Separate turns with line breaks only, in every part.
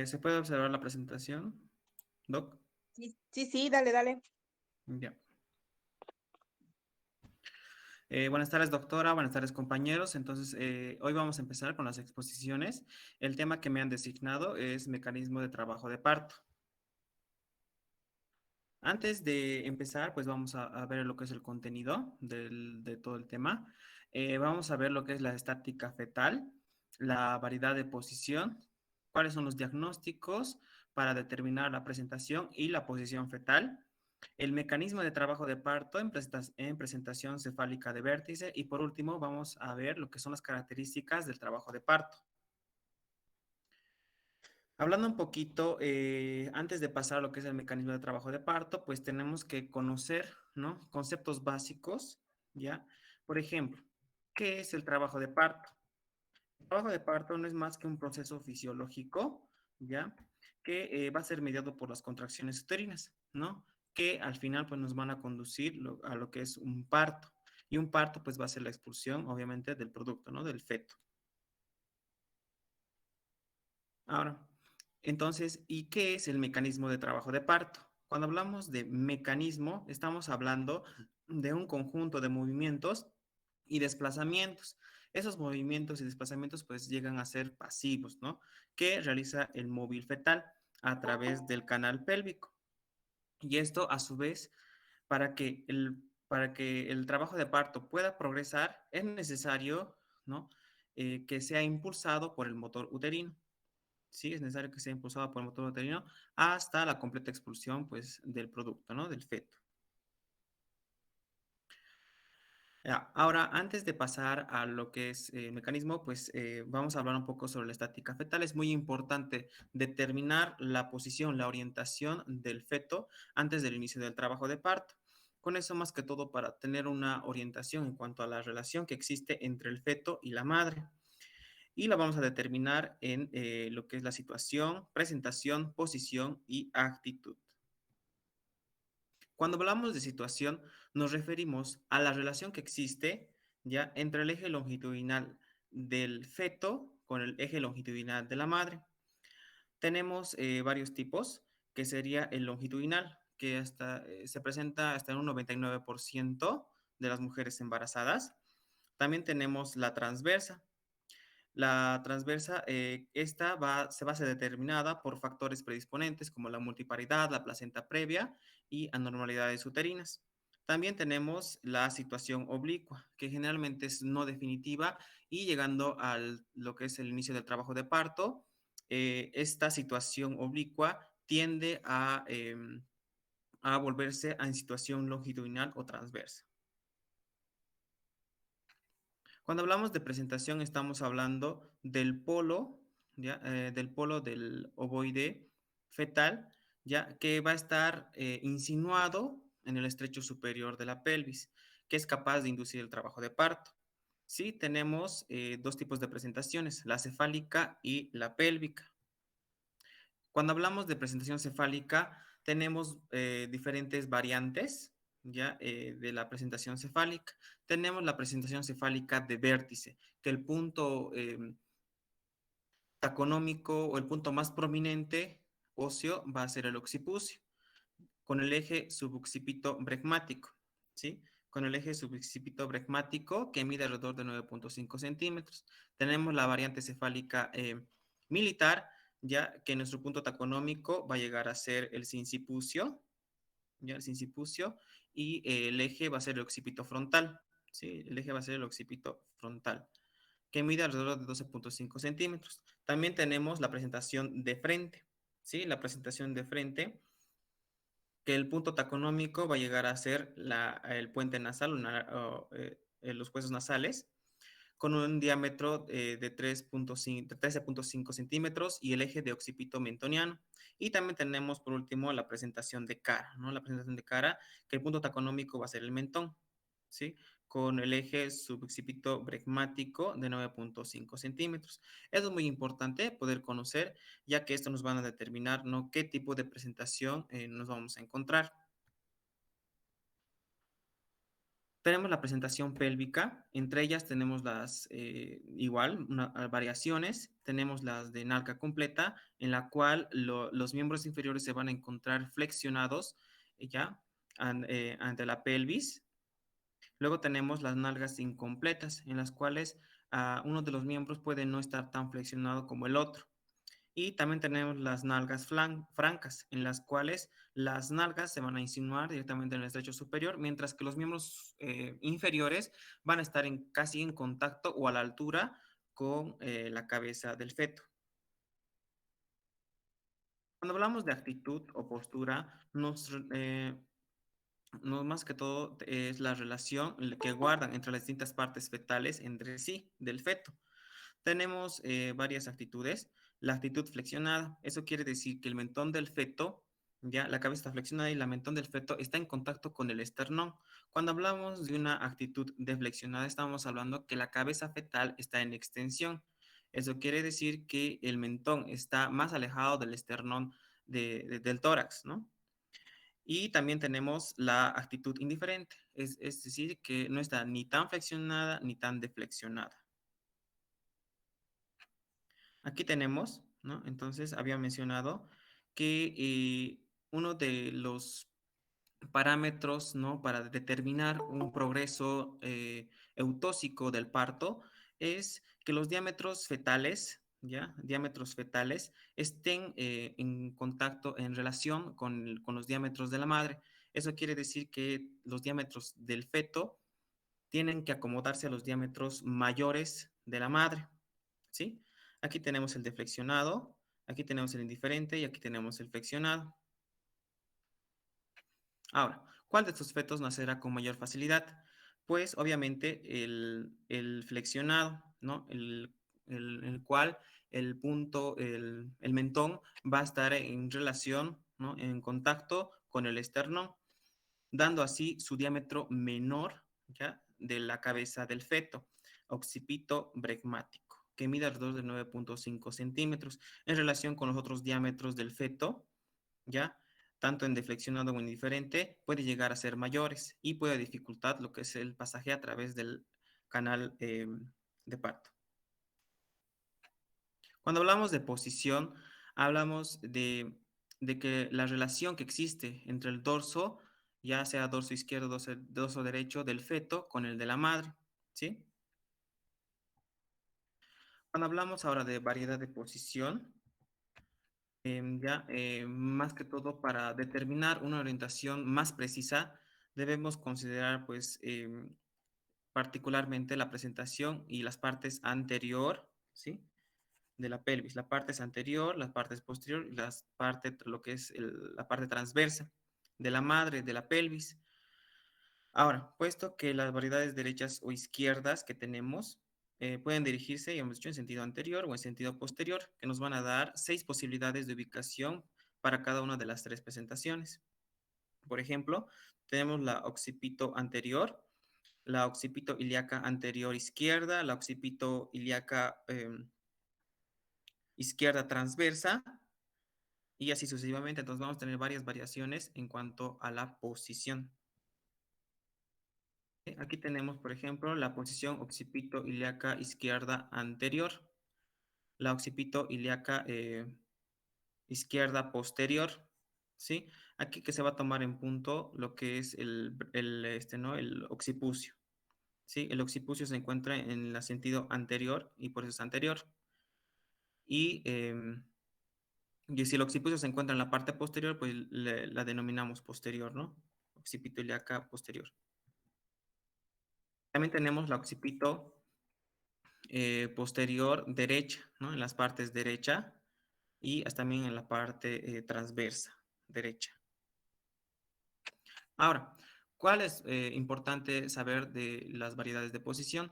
¿Se puede observar la presentación, Doc?
Sí, sí, sí, dale, dale.
Ya. Buenas tardes, doctora. Buenas tardes, compañeros. Entonces, hoy vamos a empezar con las exposiciones. El tema que me han designado es mecanismo de trabajo de parto. Antes de empezar, pues vamos a ver lo que es el contenido de todo el tema. Vamos a ver lo que es la estática fetal, la variedad de posición, cuáles son los diagnósticos para determinar la presentación y la posición fetal, el mecanismo de trabajo de parto en presentación cefálica de vértice y por último vamos a ver lo que son las características del trabajo de parto. Hablando un poquito, antes de pasar a lo que es el mecanismo de trabajo de parto, pues tenemos que conocer, ¿no? Conceptos básicos, ¿ya? Por ejemplo, ¿qué es el trabajo de parto? El trabajo de parto no es más que un proceso fisiológico, ¿ya? Que va a ser mediado por las contracciones uterinas, ¿no? Que al final, pues, nos van a conducir a lo que es un parto. Y un parto, pues, va a ser la expulsión, obviamente, del producto, ¿no? Del feto. Ahora, entonces, ¿y qué es el mecanismo de trabajo de parto? Cuando hablamos de mecanismo, estamos hablando de un conjunto de movimientos y desplazamientos. Esos movimientos y desplazamientos pues llegan a ser pasivos, ¿no? Que realiza el móvil fetal a través del canal pélvico. Y esto, a su vez, para que el trabajo de parto pueda progresar, es necesario, ¿no? Que sea impulsado por el motor uterino. Sí, es necesario que sea impulsado por el motor uterino hasta la completa expulsión, pues, del producto, ¿no? Del feto. Ya, ahora, antes de pasar a lo que es mecanismo, pues vamos a hablar un poco sobre la estática fetal. Es muy importante determinar la posición, la orientación del feto antes del inicio del trabajo de parto. Con eso, más que todo, para tener una orientación en cuanto a la relación que existe entre el feto y la madre. Y la vamos a determinar en lo que es la situación, presentación, posición y actitud. Cuando hablamos de situación, nos referimos a la relación que existe ya entre el eje longitudinal del feto con el eje longitudinal de la madre. Tenemos varios tipos, que sería el longitudinal, que se presenta hasta en un 99% de las mujeres embarazadas. También tenemos la transversa. La transversa, se va a ser determinada por factores predisponentes como la multiparidad, la placenta previa y anormalidades uterinas. También tenemos la situación oblicua, que generalmente es no definitiva y llegando a lo que es el inicio del trabajo de parto, esta situación oblicua tiende a volverse en situación longitudinal o transversa. Cuando hablamos de presentación, estamos hablando del polo, ¿ya? Del polo del ovoide fetal, ya que va a estar insinuado en el estrecho superior de la pelvis, que es capaz de inducir el trabajo de parto. Sí, tenemos dos tipos de presentaciones, la cefálica y la pélvica. Cuando hablamos de presentación cefálica, tenemos diferentes variantes ya de la presentación cefálica. Tenemos la presentación cefálica de vértice, que el punto taconómico o el punto más prominente óseo va a ser el occipucio, con el eje suboccipito bregmático, ¿sí? Con el eje suboccipito bregmático que mide alrededor de 9.5 centímetros. Tenemos la variante cefálica militar, ya que nuestro punto taconómico va a llegar a ser el sincipucio, ya el sincipucio, y el eje va a ser el occipito frontal, ¿sí? El eje va a ser el occipito frontal, que mide alrededor de 12.5 centímetros. También tenemos la presentación de frente, ¿sí? La presentación de frente, que el punto taconómico va a llegar a ser el puente nasal, los huesos nasales, con un diámetro de 13.5 centímetros y el eje de occipito mentoniano. Y también tenemos, por último, la presentación de cara, ¿no? La presentación de cara, que el punto taconómico va a ser el mentón, ¿sí? Con el eje suboccipito bregmático de 9.5 centímetros. Eso es muy importante poder conocer, ya que esto nos van a determinar, ¿no? Qué tipo de presentación nos vamos a encontrar. Tenemos la presentación pélvica, entre ellas tenemos variaciones, tenemos las de nalga completa, en la cual los miembros inferiores se van a encontrar flexionados, ya, ante la pelvis. Luego tenemos las nalgas incompletas, en las cuales uno de los miembros puede no estar tan flexionado como el otro. Y también tenemos las nalgas francas, en las cuales las nalgas se van a insinuar directamente en el estrecho superior, mientras que los miembros inferiores van a estar casi en contacto o a la altura con la cabeza del feto. Cuando hablamos de actitud o postura, no más que todo es la relación que guardan entre las distintas partes fetales entre sí del feto. Tenemos varias actitudes. La actitud flexionada, eso quiere decir que el mentón del feto, ya la cabeza está flexionada y la mentón del feto está en contacto con el esternón. Cuando hablamos de una actitud deflexionada, estamos hablando que la cabeza fetal está en extensión. Eso quiere decir que el mentón está más alejado del esternón del tórax, ¿no? Y también tenemos la actitud indiferente, es decir, que no está ni tan flexionada ni tan deflexionada. Aquí tenemos, ¿no? Entonces, había mencionado que uno de los parámetros, ¿no? Para determinar un progreso eutóxico del parto es que los diámetros fetales, ¿ya? Diámetros fetales estén en contacto, en relación con los diámetros de la madre. Eso quiere decir que los diámetros del feto tienen que acomodarse a los diámetros mayores de la madre, ¿sí? Aquí tenemos el deflexionado, aquí tenemos el indiferente y aquí tenemos el flexionado. Ahora, ¿cuál de estos fetos nacerá con mayor facilidad? Pues obviamente el flexionado, ¿no? El cual el mentón va a estar en relación, ¿no? En contacto con el esternón, dando así su diámetro menor, ¿ya? De la cabeza del feto, occipito bregmático, que mide alrededor de 9.5 centímetros en relación con los otros diámetros del feto, ¿ya? Tanto en deflexionado o indiferente, puede llegar a ser mayores y puede dificultar lo que es el pasaje a través del canal de parto. Cuando hablamos de posición, hablamos de que la relación que existe entre el dorso, ya sea dorso izquierdo, dorso derecho del feto, con el de la madre, ¿sí? Cuando hablamos ahora de variedad de posición, más que todo para determinar una orientación más precisa, debemos considerar, pues, particularmente la presentación y las partes anterior, ¿sí? De la pelvis. La parte es anterior, la parte es posterior y lo que es la parte transversa de la madre, de la pelvis. Ahora, puesto que las variedades derechas o izquierdas que tenemos pueden dirigirse, ya hemos dicho, en sentido anterior o en sentido posterior, que nos van a dar 6 posibilidades de ubicación para cada una de las 3 presentaciones. Por ejemplo, tenemos la occipito anterior, la occipito ilíaca anterior izquierda, la occipito ilíaca izquierda transversa y así sucesivamente. Entonces vamos a tener varias variaciones en cuanto a la posición. Aquí tenemos, por ejemplo, la posición occipito ilíaca izquierda anterior, la occipito ilíaca izquierda posterior, ¿sí? Aquí que se va a tomar en punto lo que es ¿no? El occipucio, ¿sí? El occipucio se encuentra en el sentido anterior y por eso es anterior. Y si el occipucio se encuentra en la parte posterior, pues la denominamos posterior, ¿no? Occipito ilíaca posterior. También tenemos la occipito posterior derecha, ¿no? En las partes derecha y también en la parte transversa derecha. Ahora, ¿cuál es importante saber de las variedades de posición?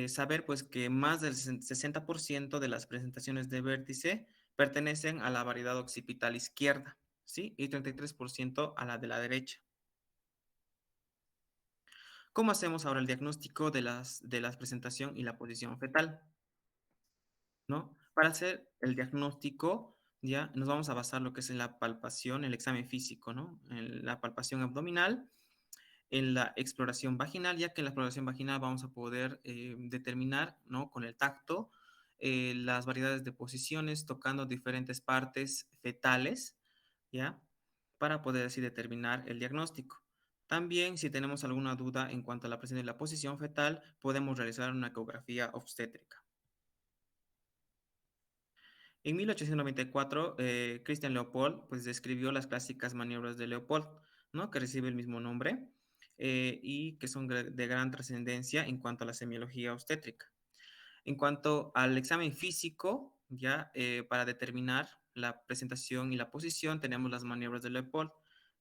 Saber pues que más del 60% de las presentaciones de vértice pertenecen a la variedad occipital izquierda, ¿sí? Y 33% a la de la derecha. ¿Cómo hacemos ahora el diagnóstico de la presentación y la posición fetal? ¿No? Para hacer el diagnóstico, ya nos vamos a basar lo que es en la palpación, el examen físico, ¿no? En la palpación abdominal, en la exploración vaginal, ya que en la exploración vaginal vamos a poder determinar, ¿no? Con el tacto las variedades de posiciones, tocando diferentes partes fetales, ¿ya? Para poder así determinar el diagnóstico. También, si tenemos alguna duda en cuanto a la presencia de la posición fetal, podemos realizar una ecografía obstétrica. En 1894, Christian Leopold pues, describió las clásicas maniobras de Leopold, ¿no? Que recibe el mismo nombre y que son de gran trascendencia en cuanto a la semiología obstétrica. En cuanto al examen físico, ya para determinar la presentación y la posición, tenemos las maniobras de Leopold,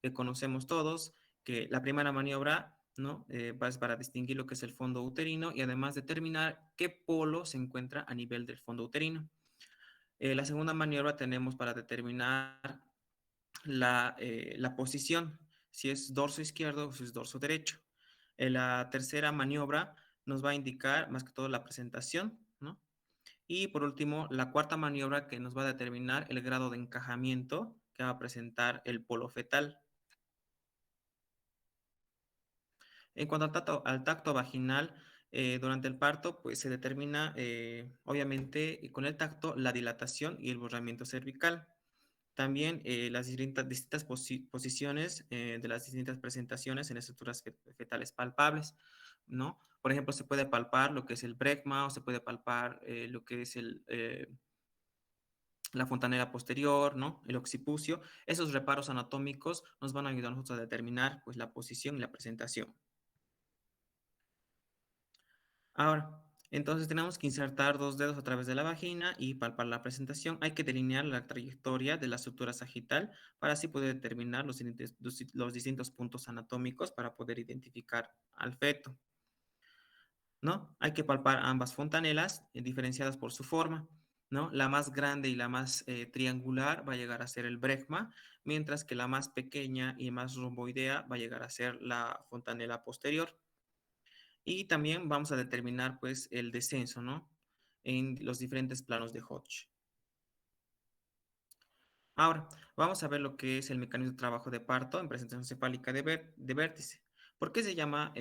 que conocemos todos, que la primera maniobra, ¿no? Es para distinguir lo que es el fondo uterino y además determinar qué polo se encuentra a nivel del fondo uterino. La segunda maniobra tenemos para determinar la posición, si es dorso izquierdo o si es dorso derecho. La tercera maniobra nos va a indicar más que todo la presentación, ¿no? Y por último, la cuarta maniobra que nos va a determinar el grado de encajamiento que va a presentar el polo fetal. En cuanto al tacto vaginal, durante el parto, pues se determina, obviamente, con el tacto, la dilatación y el borramiento cervical. También las distintas posiciones de las distintas presentaciones en estructuras fetales palpables, ¿no? Por ejemplo, se puede palpar lo que es el brecma o se puede palpar lo que es la fontanela posterior, ¿no? El occipucio. Esos reparos anatómicos nos van a ayudar a nosotros a determinar pues, la posición y la presentación. Ahora, entonces tenemos que insertar dos dedos a través de la vagina y palpar la presentación. Hay que delinear la trayectoria de la estructura sagital para así poder determinar los distintos puntos anatómicos para poder identificar al feto, ¿no? Hay que palpar ambas fontanelas diferenciadas por su forma, ¿no? La más grande y la más triangular va a llegar a ser el brecma, mientras que la más pequeña y más romboidea va a llegar a ser la fontanela posterior. Y también vamos a determinar pues el descenso, ¿no? En los diferentes planos de Hodge. Ahora, vamos a ver lo que es el mecanismo de trabajo de parto en presentación cefálica de vértice. ¿Por qué se llama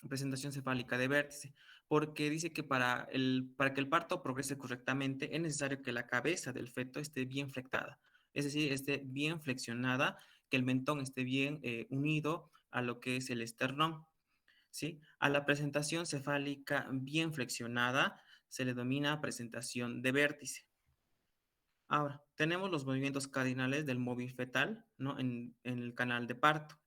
presentación cefálica de vértice? Porque dice que para que el parto progrese correctamente es necesario que la cabeza del feto esté bien flectada, es decir, esté bien flexionada, que el mentón esté bien unido a lo que es el esternón. ¿Sí? A la presentación cefálica bien flexionada se le denomina presentación de vértice. Ahora, tenemos los movimientos cardinales del móvil fetal, ¿no? En el canal de parto.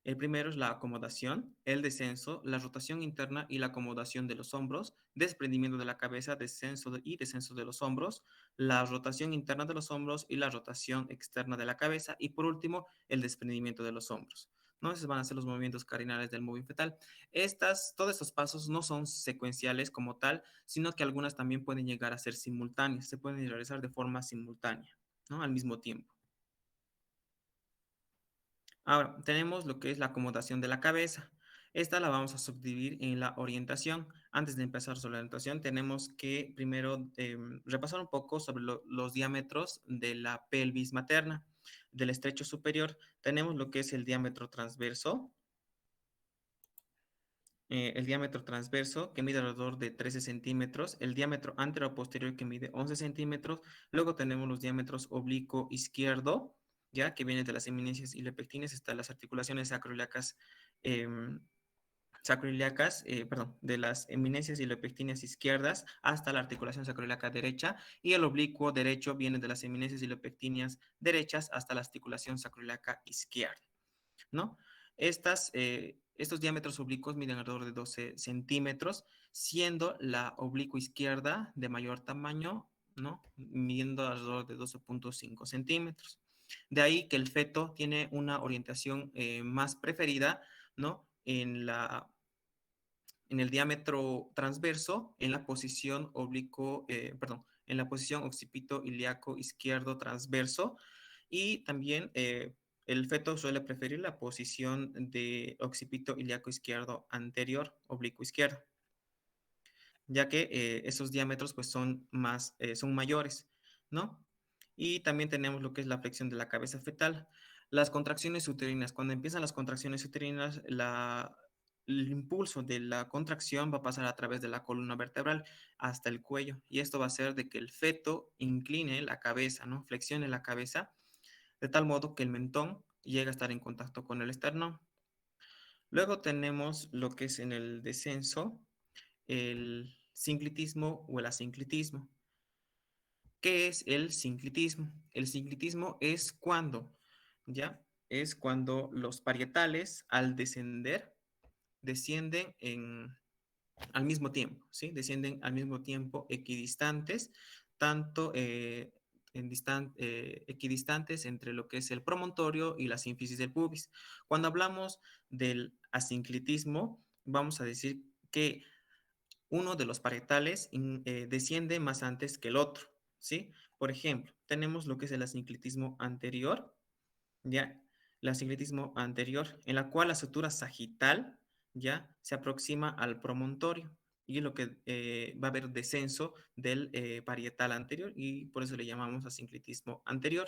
El primero es la acomodación, el descenso, la rotación interna y la acomodación de los hombros, desprendimiento de la cabeza, y descenso de los hombros, la rotación interna de los hombros y la rotación externa de la cabeza, y por último, el desprendimiento de los hombros. ¿No? Esos van a ser los movimientos cardinales del móvil fetal. Todos estos pasos no son secuenciales como tal, sino que algunas también pueden llegar a ser simultáneas, se pueden realizar de forma simultánea, ¿no? Al mismo tiempo. Ahora, tenemos lo que es la acomodación de la cabeza. Esta la vamos a subdividir en la orientación. Antes de empezar sobre la orientación, tenemos que primero repasar un poco sobre los diámetros de la pelvis materna. Del estrecho superior tenemos lo que es el diámetro transverso que mide alrededor de 13 centímetros, el diámetro antero-posterior que mide 11 centímetros, luego tenemos los diámetros oblicuo izquierdo, ya que viene de las eminencias ilioepectíneas hasta las articulaciones sacroiliacas, perdón, de las eminencias ilioepectíneas izquierdas hasta la articulación sacroiliaca derecha, y el oblicuo derecho viene de las eminencias ilioepectíneas derechas hasta la articulación sacroiliaca izquierda, ¿no? Estos diámetros oblicuos miden alrededor de 12 centímetros, siendo la oblicua izquierda de mayor tamaño, ¿no? Midiendo alrededor de 12.5 centímetros. De ahí que el feto tiene una orientación más preferida, ¿no? En el diámetro transverso, en la posición en la posición occipito ilíaco izquierdo transverso, y también el feto suele preferir la posición de occipito ilíaco izquierdo anterior, oblicuo izquierdo, ya que esos diámetros pues son mayores, ¿no? Y también tenemos lo que es la flexión de la cabeza fetal. Las contracciones uterinas, cuando empiezan las contracciones uterinas, el impulso de la contracción va a pasar a través de la columna vertebral hasta el cuello y esto va a hacer de que el feto incline la cabeza, ¿no? Flexione la cabeza de tal modo que el mentón llegue a estar en contacto con el esternón. Luego tenemos lo que es en el descenso, el sinclitismo o el asinclitismo. ¿Qué es el sinclitismo? El sinclitismo es cuando, ¿ya? Es cuando los parietales al descender descienden al mismo tiempo, ¿sí? Descienden al mismo tiempo equidistantes, tanto equidistantes entre lo que es el promontorio y la sínfisis del pubis. Cuando hablamos del asinclitismo, vamos a decir que uno de los parietales desciende más antes que el otro, ¿sí? Por ejemplo, tenemos lo que es el asinclitismo anterior, ¿ya? El sincretismo anterior, en la cual la sutura sagital, ¿ya? Se aproxima al promontorio y lo que va a haber descenso del parietal anterior y por eso le llamamos asinclitismo anterior.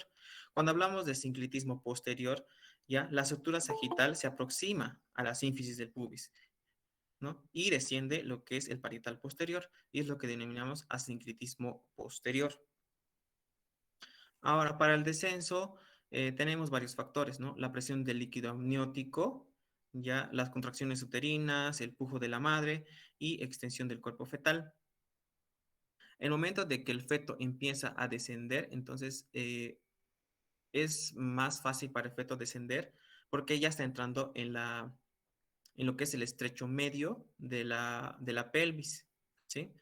Cuando hablamos de sinclitismo posterior, ¿ya? La sutura sagital se aproxima a la sínfisis del pubis, ¿no? Y desciende lo que es el parietal posterior y es lo que denominamos asinclitismo posterior. Ahora, para el descenso, tenemos varios factores, ¿no? La presión del líquido amniótico, ya las contracciones uterinas, el pujo de la madre y extensión del cuerpo fetal. El momento de que el feto empieza a descender, entonces es más fácil para el feto descender porque ya está entrando en lo que es el estrecho medio de la pelvis, ¿sí?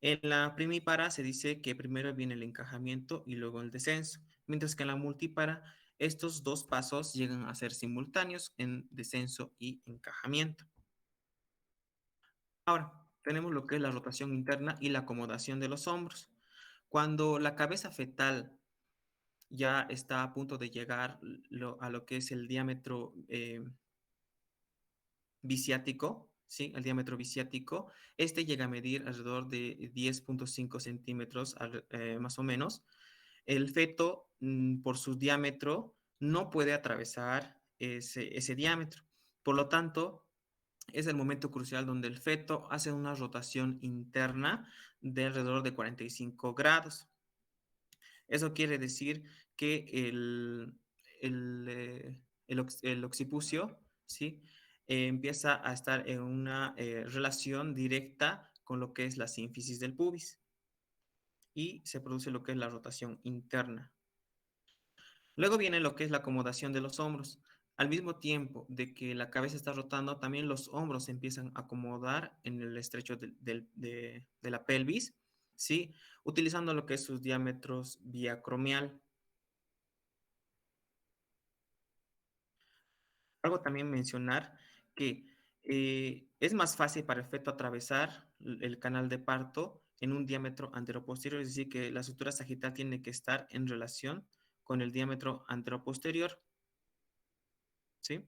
En la primípara se dice que primero viene el encajamiento y luego el descenso, mientras que en la multípara estos dos pasos llegan a ser simultáneos en descenso y encajamiento. Ahora, tenemos lo que es la rotación interna y la acomodación de los hombros. Cuando la cabeza fetal ya está a punto de llegar a lo que es el diámetro bisiático, ¿sí? El diámetro bisiático, este llega a medir alrededor de 10,5 centímetros más o menos. El feto, por su diámetro, no puede atravesar ese diámetro. Por lo tanto, es el momento crucial donde el feto hace una rotación interna de alrededor de 45 grados. Eso quiere decir que el occipucio, ¿sí? Empieza a estar en una relación directa con lo que es la sínfisis del pubis y se produce lo que es la rotación interna. Luego viene lo que es la acomodación de los hombros. Al mismo tiempo de que la cabeza está rotando, también los hombros se empiezan a acomodar en el estrecho de la pelvis, ¿sí? Utilizando lo que es sus diámetros biacromial. Algo también mencionar que es más fácil para el feto atravesar el canal de parto en un diámetro anteroposterior, es decir, que la sutura sagital tiene que estar en relación con el diámetro anteroposterior, ¿sí?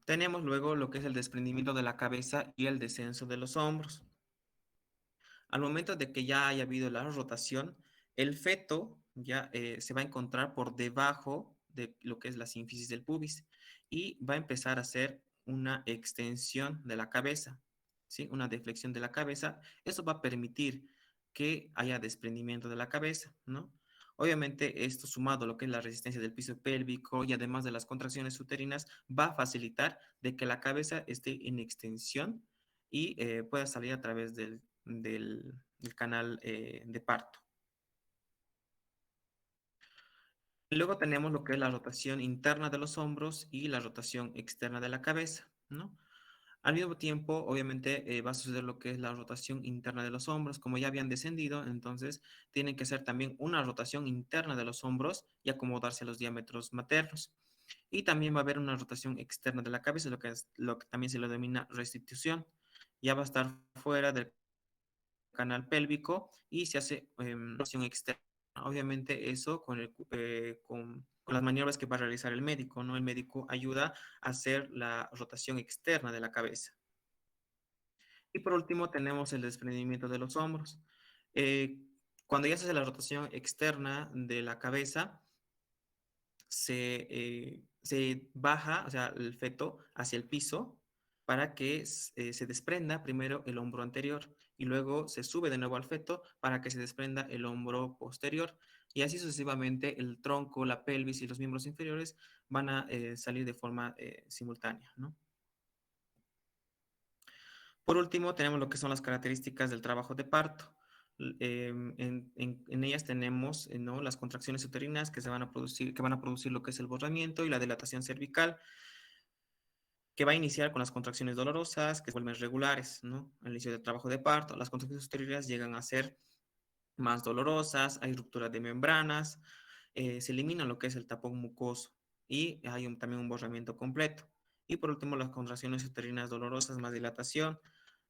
Tenemos luego lo que es el desprendimiento de la cabeza y el descenso de los hombros. Al momento de que ya haya habido la rotación, el feto ya se va a encontrar por debajo de lo que es la sínfisis del pubis y va a empezar a hacer una extensión de la cabeza, ¿sí? Una deflexión de la cabeza. Eso va a permitir que haya desprendimiento de la cabeza, ¿no? Obviamente, esto sumado a lo que es la resistencia del piso pélvico y además de las contracciones uterinas, va a facilitar de que la cabeza esté en extensión y pueda salir a través del canal de parto. Luego tenemos lo que es la rotación interna de los hombros y la rotación externa de la cabeza, ¿no? Al mismo tiempo, obviamente, va a suceder lo que es la rotación interna de los hombros. Como ya habían descendido, entonces tienen que hacer también una rotación interna de los hombros y acomodarse a los diámetros maternos. Y también va a haber una rotación externa de la cabeza, lo que también se le denomina restitución. Ya va a estar fuera del canal pélvico y se hace rotación externa. Obviamente eso con las maniobras que va a realizar el médico, ¿no? El médico ayuda a hacer la rotación externa de la cabeza. Y por último tenemos el desprendimiento de los hombros. Eh, Cuando ya se hace la rotación externa de la cabeza, se baja, o sea, el feto hacia el piso para que se desprenda primero el hombro anterior y luego se sube de nuevo al feto para que se desprenda el hombro posterior. Y así sucesivamente el tronco, la pelvis y los miembros inferiores van a salir de forma simultánea, ¿no? Por último, tenemos lo que son las características del trabajo de parto. En ellas tenemos, ¿no?, las contracciones uterinas que se van a producir, que van a producir lo que es el borramiento y la dilatación cervical, que va a iniciar con las contracciones dolorosas, que se vuelven regulares, ¿no? Al inicio del trabajo de parto, las contracciones uterinas llegan a ser más dolorosas, hay ruptura de membranas, se elimina lo que es el tapón mucoso y hay también un borramiento completo. Y por último, las contracciones uterinas dolorosas más dilatación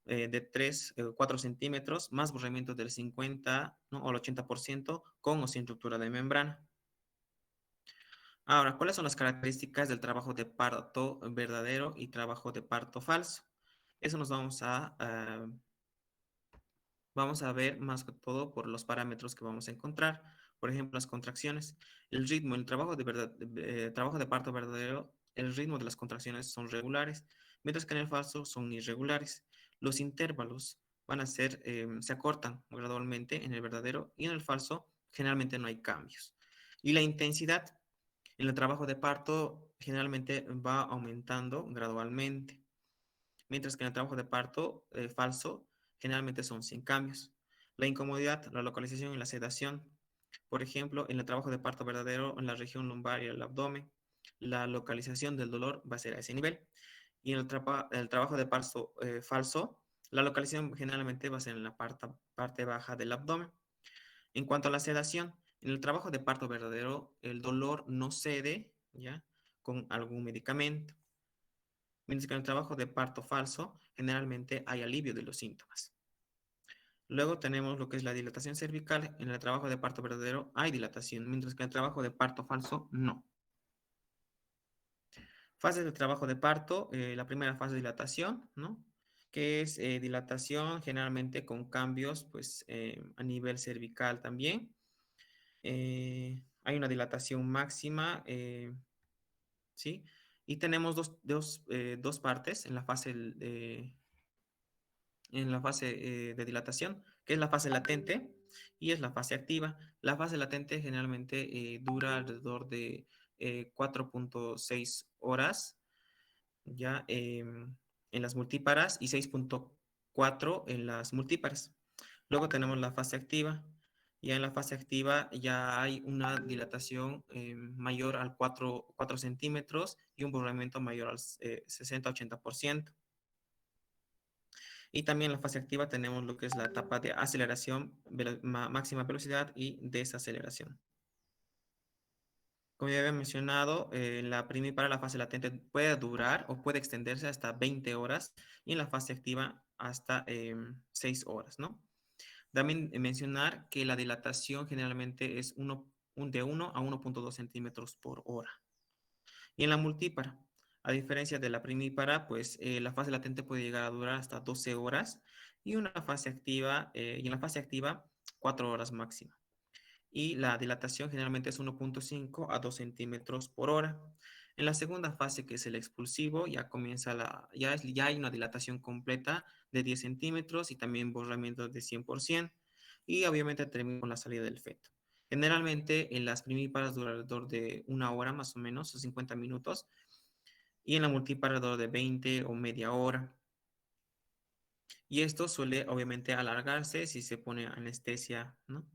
de 3 4 centímetros, más borramiento del 50, ¿no?, o el 80% con o sin ruptura de membrana. Ahora, ¿cuáles son las características del trabajo de parto verdadero y trabajo de parto falso? Eso nos vamos a ver más que todo por los parámetros que vamos a encontrar. Por ejemplo, las contracciones, el ritmo, el trabajo trabajo de parto verdadero, el ritmo de las contracciones son regulares, mientras que en el falso son irregulares. Los intervalos se acortan gradualmente en el verdadero y en el falso generalmente no hay cambios. Y la intensidad en el trabajo de parto generalmente va aumentando gradualmente, mientras que en el trabajo de parto falso generalmente son sin cambios. La incomodidad, la localización y la sedación. Por ejemplo, en el trabajo de parto verdadero, en la región lumbar y el abdomen, la localización del dolor va a ser a ese nivel. Y en el trabajo de parto falso, la localización generalmente va a ser en la parte baja del abdomen. En cuanto a la sedación, en el trabajo de parto verdadero, el dolor no cede, ¿ya?, con algún medicamento, mientras que en el trabajo de parto falso, generalmente hay alivio de los síntomas. Luego tenemos lo que es la dilatación cervical. En el trabajo de parto verdadero hay dilatación, mientras que en el trabajo de parto falso no. Fases de trabajo de parto, la primera fase de dilatación, ¿no?, que es dilatación generalmente con cambios pues, a nivel cervical también. Hay una dilatación máxima, ¿sí? Y tenemos dos partes en la fase de dilatación, que es la fase latente y es la fase activa. La fase latente generalmente dura alrededor de 4.6 horas, ya en las multíparas y 6.4 en las multíparas. Luego tenemos la fase activa. Ya en la fase activa ya hay una dilatación mayor al 4 centímetros y un borramiento mayor al 60-80%. Y también en la fase activa tenemos lo que es la etapa de aceleración, máxima velocidad y desaceleración. Como ya había mencionado, la primípara, la fase latente, puede durar o puede extenderse hasta 20 horas y en la fase activa hasta 6 horas, ¿no? También mencionar que la dilatación generalmente es de 1 a 1.2 centímetros por hora. Y en la multípara, a diferencia de la primípara, pues la fase latente puede llegar a durar hasta 12 horas y en la fase activa 4 horas máxima. Y la dilatación generalmente es 1.5 a 2 centímetros por hora. En la segunda fase, que es el expulsivo, ya hay una dilatación completa de 10 centímetros y también borramiento de 100%. Y obviamente termina con la salida del feto. Generalmente en las primíparas dura alrededor de 1 hora más o menos, o 50 minutos. Y en la multípara alrededor de 20 o media hora. Y esto suele obviamente alargarse si se pone anestesia, ¿no?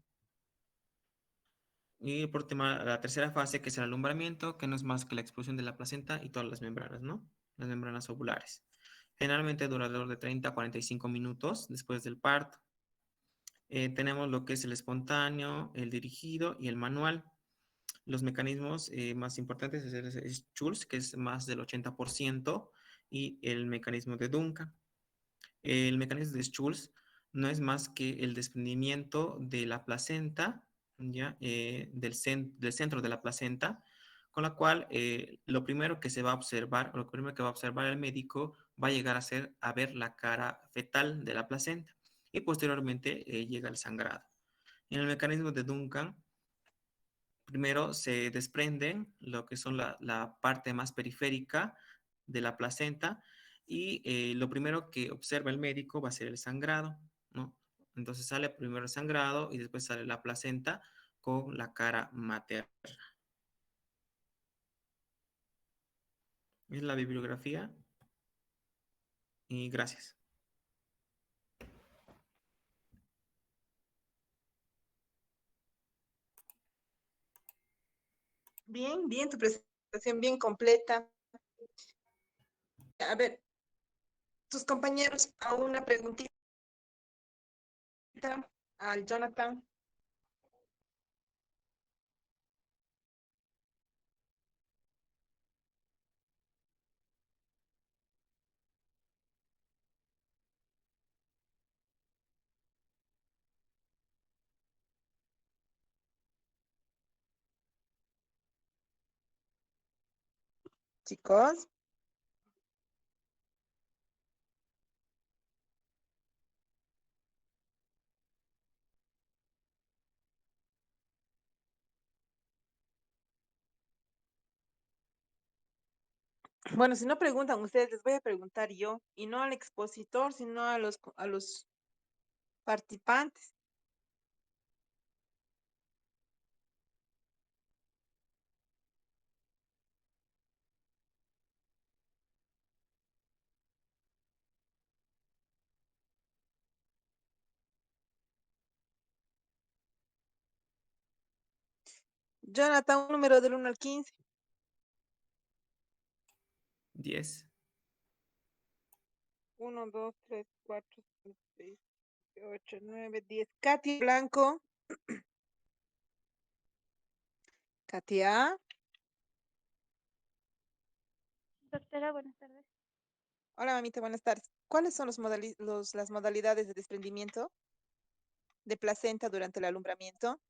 Y por último, la tercera fase, que es el alumbramiento, que no es más que la expulsión de la placenta y todas las membranas, ¿no? Las membranas ovulares. Generalmente dura alrededor de 30 a 45 minutos después del parto. Tenemos lo que es el espontáneo, el dirigido y el manual. Los mecanismos más importantes es Schultz, que es más del 80%, y el mecanismo de Duncan. El mecanismo de Schultz no es más que el desprendimiento de la placenta, ¿ya? Del centro de la placenta, con la cual lo primero que se va a observar, o lo primero que va a observar el médico, va a llegar a ver la cara fetal de la placenta y posteriormente llega el sangrado. En el mecanismo de Duncan, primero se desprenden lo que son la parte más periférica de la placenta y lo primero que observa el médico va a ser el sangrado, ¿no? Entonces sale primero el sangrado y después sale la placenta con la cara materna. Es la bibliografía y gracias.
Bien, bien, tu presentación bien completa. A ver, tus compañeros, a una preguntita al Jonathan. Chicos, bueno, si no preguntan ustedes, les voy a preguntar yo, y no al expositor, sino a los participantes. Jonathan, un número del 1 al 15.
10.
1, 2, 3, 4, 5, 6, 8, 9, 10. Katia Blanco. Katia.
Doctora, buenas tardes.
Hola, mamita, buenas tardes. ¿Cuáles son las modalidades de desprendimiento de placenta durante el alumbramiento?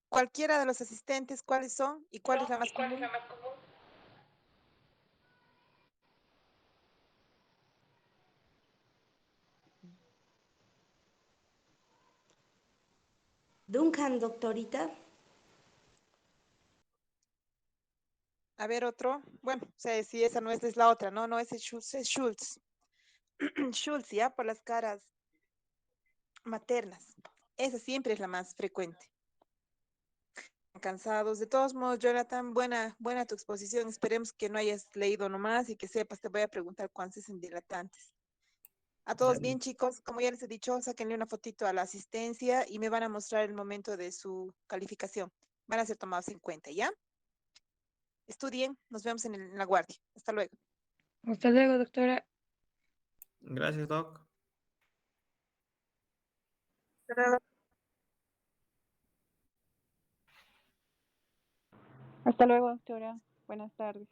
Cualquiera de los asistentes, ¿cuáles son y cuál es la más común?
Duncan, doctorita.
A ver, otro. Bueno, o sea, si esa no es la otra, ¿no? No, ese es Schultz, es Schultz. Schultz, ¿ya? Por las caras maternas. Esa siempre es la más frecuente. Cansados. De todos modos, Jonathan, buena tu exposición. Esperemos que no hayas leído nomás y que sepas. Te voy a preguntar cuántos en dilatantes. A todos
Dale.
bien, chicos. Como ya les he dicho, sáquenle una fotito a la asistencia y me van a mostrar el momento de su calificación. Van a ser tomados en cuenta, ¿ya? Estudien. Nos vemos en la guardia. Hasta luego.
Hasta luego, doctora.
Gracias, Doc.
Hasta luego, doctora. Buenas tardes.